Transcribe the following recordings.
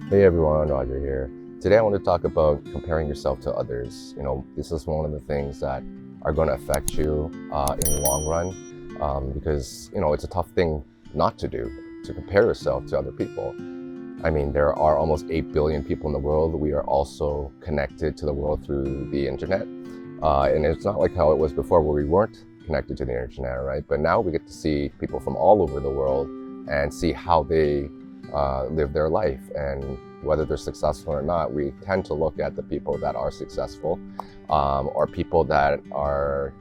Hey everyone, Roger here. Today I want to talk about comparing yourself to others. This is one of the things that are going to affect you in the long run because, it's a tough thing not to do, to compare yourself to other people. I mean, there are almost 8 billion people in the world. We are also connected to the world through the internet. And it's not like how it was before where we weren't connected to the internet, right? But now we get to see people from all over the world and see how they live their life, and whether they're successful or not. We tend to look at the people that are successful, or people that are,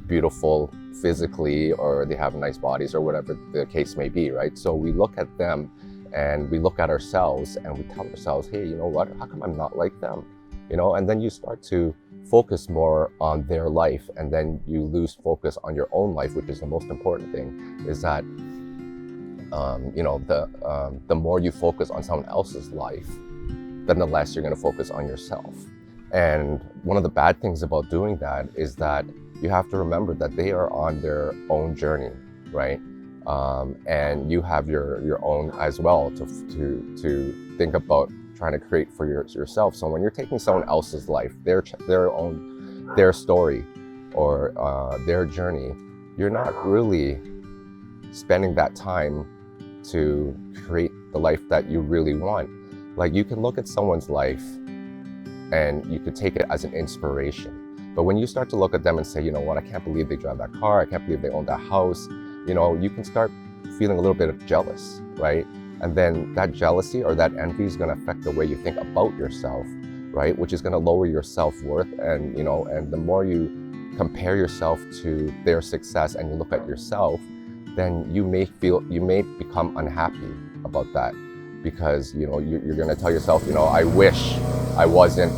beautiful physically, or they have nice bodies, or whatever the case may be, right? So we look at them and we look at ourselves and we tell ourselves, hey, you know what? How come I'm not like them? And then you start to focus more on their life, and then you lose focus on your own life, which is the most important thing. Is that the more you focus on someone else's life, then the less you're going to focus on yourself. And one of the bad things about doing that is that you have to remember that they are on their own journey, right? And you have your own as well to think about trying to create for yourself. So when you're taking someone else's life, their story, or their journey, you're not really spending that time to create the life that you really want. Like, you can look at someone's life and you could take it as an inspiration. But when you start to look at them and say, you know what, I can't believe they drive that car, I can't believe they own that house, you can start feeling a little bit of jealous, right? And then that jealousy or that envy is going to affect the way you think about yourself, right? Which is going to lower your self-worth. And, and the more you compare yourself to their success and you look at yourself, then you may become unhappy about that, because you're going to tell yourself, I wish I wasn't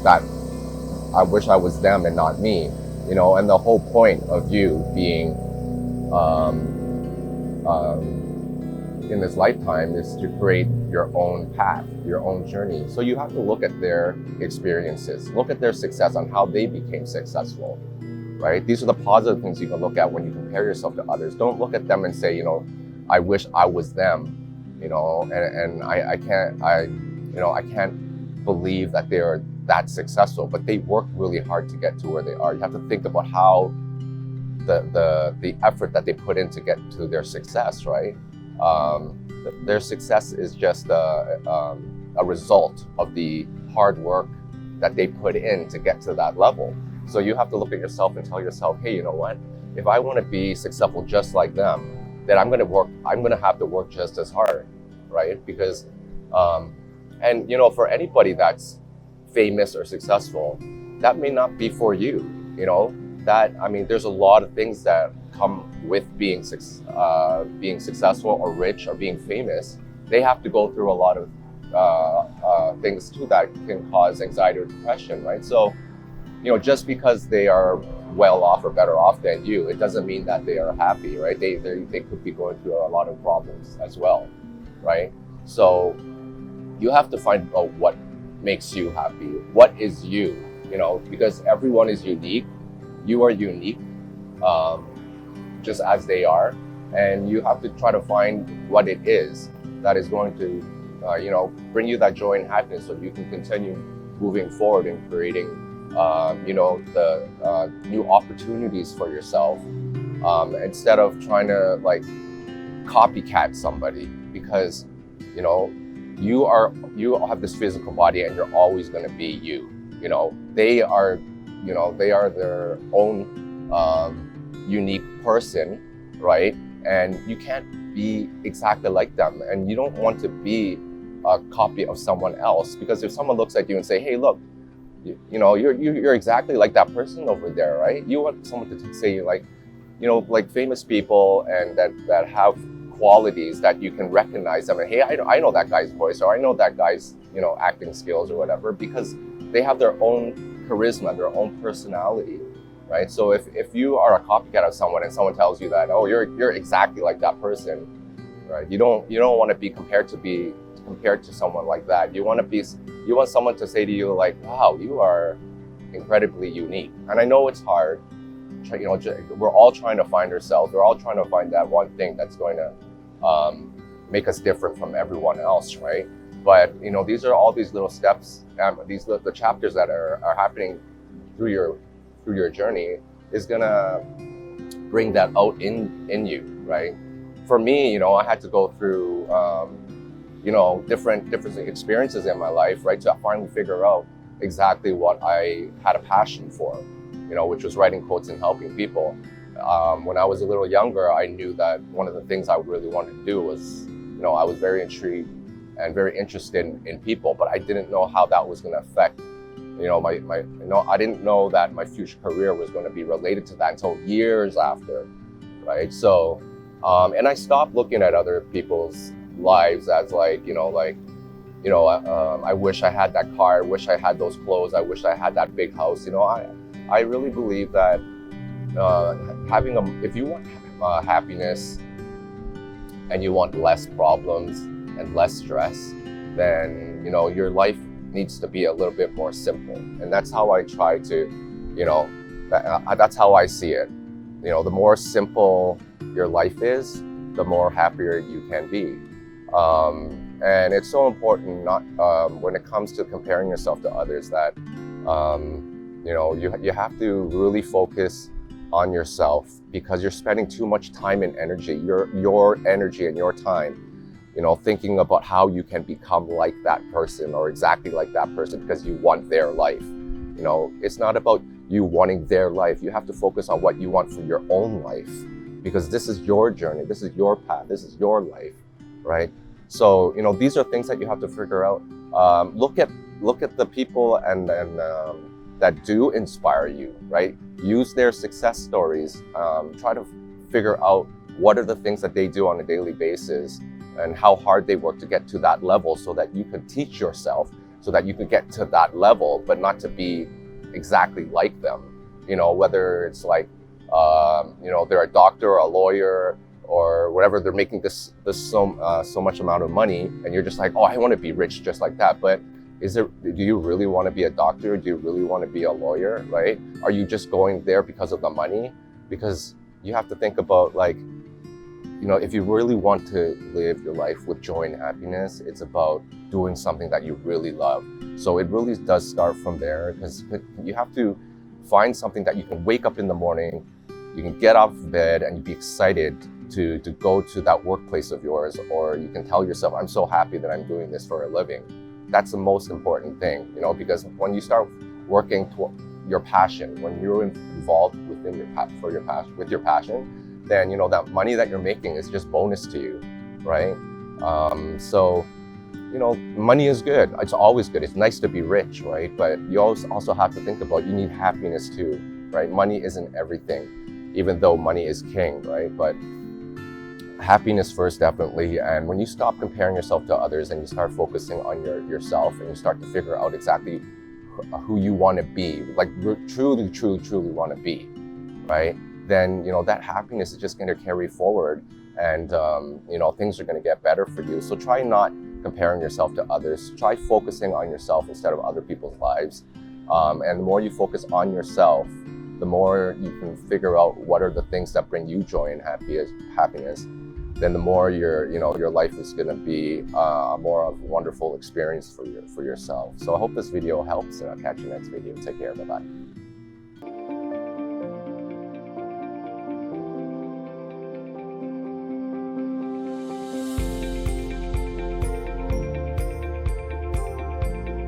that. I wish I was them and not me. And the whole point of you being in this lifetime is to create your own path, your own journey. So you have to look at their experiences, look at their success, on how they became successful. Right? These are the positive things you can look at when you compare yourself to others. Don't look at them and say, I wish I was them, and I can't believe that they are that successful, but they worked really hard to get to where they are. You have to think about how the effort that they put in to get to their success, right? Their success is just a result of the hard work that they put in to get to that level. So you have to look at yourself and tell yourself, hey, you know what? If I want to be successful just like them, then I'm going to have to work just as hard, right? Because, for anybody that's famous or successful, that may not be for you, there's a lot of things that come with being successful or rich or being famous. They have to go through a lot of things too that can cause anxiety or depression, right? So, just because they are well off or better off than you, it doesn't mean that they are happy, right? They could be going through a lot of problems as well, right? So you have to find out what makes you happy. What is you, because everyone is unique. You are unique, just as they are. And you have to try to find what it is that is going to, bring you that joy and happiness, so you can continue moving forward and creating the new opportunities for yourself, instead of trying to copycat somebody, because you have this physical body and you're always going to be you. They are their own unique person, right? And you can't be exactly like them, and you don't want to be a copy of someone else, because if someone looks at you and say, hey, look, you're exactly like that person over there, right? You want someone to say, like famous people, and that have qualities that you can recognize them, and hey, I know that guy's voice, or I know that guy's acting skills or whatever, because they have their own charisma, their own personality, right? So if you are a copycat of someone and someone tells you that, oh, you're exactly like that person, right? You don't want to be compared to someone like that. You want someone to say to you, like, wow, you are incredibly unique. And I know it's hard. We're all trying to find ourselves. We're all trying to find that one thing that's going to make us different from everyone else, right? But you know, these are all these little steps, the chapters that are happening through your journey is gonna bring that out in you, right? For me, you know, I had to go through you know, different experiences in my life, right, to finally figure out exactly what I had a passion for, you know, which was writing quotes and helping people. When I was a little younger, I knew that one of the things I really wanted to do was, you know, I was very intrigued and very interested in people, but I didn't know how that was going to affect, you know, I didn't know that my future career was going to be related to that until years after, right? So, and I stopped looking at other people's lives as like, I wish I had that car, I wish I had those clothes, I wish I had that big house. You know, I really believe that if you want happiness and you want less problems and less stress, then, you know, your life needs to be a little bit more simple. And that's how I try to, you know, that's how I see it. You know, the more simple your life is, the more happier you can be. And it's so important, not when it comes to comparing yourself to others, that you know, you have to really focus on yourself, because you're spending too much time and energy, your energy and your time, you know, thinking about how you can become like that person or exactly like that person because you want their life. You know, it's not about you wanting their life. You have to focus on what you want for your own life, because this is your journey, this is your path, this is your life, right? So, you know, these are things that you have to figure out. Look at the people and that do inspire you, right? Use their success stories. Try to figure out what are the things that they do on a daily basis and how hard they work to get to that level, so that you can teach yourself, so that you can get to that level, but not to be exactly like them. You know, whether it's like, you know, they're a doctor or a lawyer or whatever, they're making this so much amount of money, and you're just like, oh, I want to be rich just like that. But do you really want to be a doctor? Do you really want to be a lawyer, right? Are you just going there because of the money? Because you have to think about, like, you know, if you really want to live your life with joy and happiness, it's about doing something that you really love. So it really does start from there, because you have to find something that you can wake up in the morning, you can get off bed and you be excited to go to that workplace of yours, or you can tell yourself, I'm so happy that I'm doing this for a living. That's the most important thing, you know, because when you start working toward your passion, when you're involved with your passion, then, you know, that money that you're making is just bonus to you, right? So, you know, money is good. It's always good. It's nice to be rich, right? But you also have to think about, you need happiness too, right? Money isn't everything, even though money is king, right? But happiness first, definitely. And when you stop comparing yourself to others and you start focusing on yourself, and you start to figure out exactly who you want to be, like truly want to be, right? Then, you know, that happiness is just going to carry forward, and you know, things are going to get better for you. So try not comparing yourself to others. Try focusing on yourself instead of other people's lives. And the more you focus on yourself, the more you can figure out what are the things that bring you joy and happiness. Then the more your life is going to be more of a wonderful experience for yourself. So I hope this video helps, and I'll catch you next video. Take care. Bye-bye.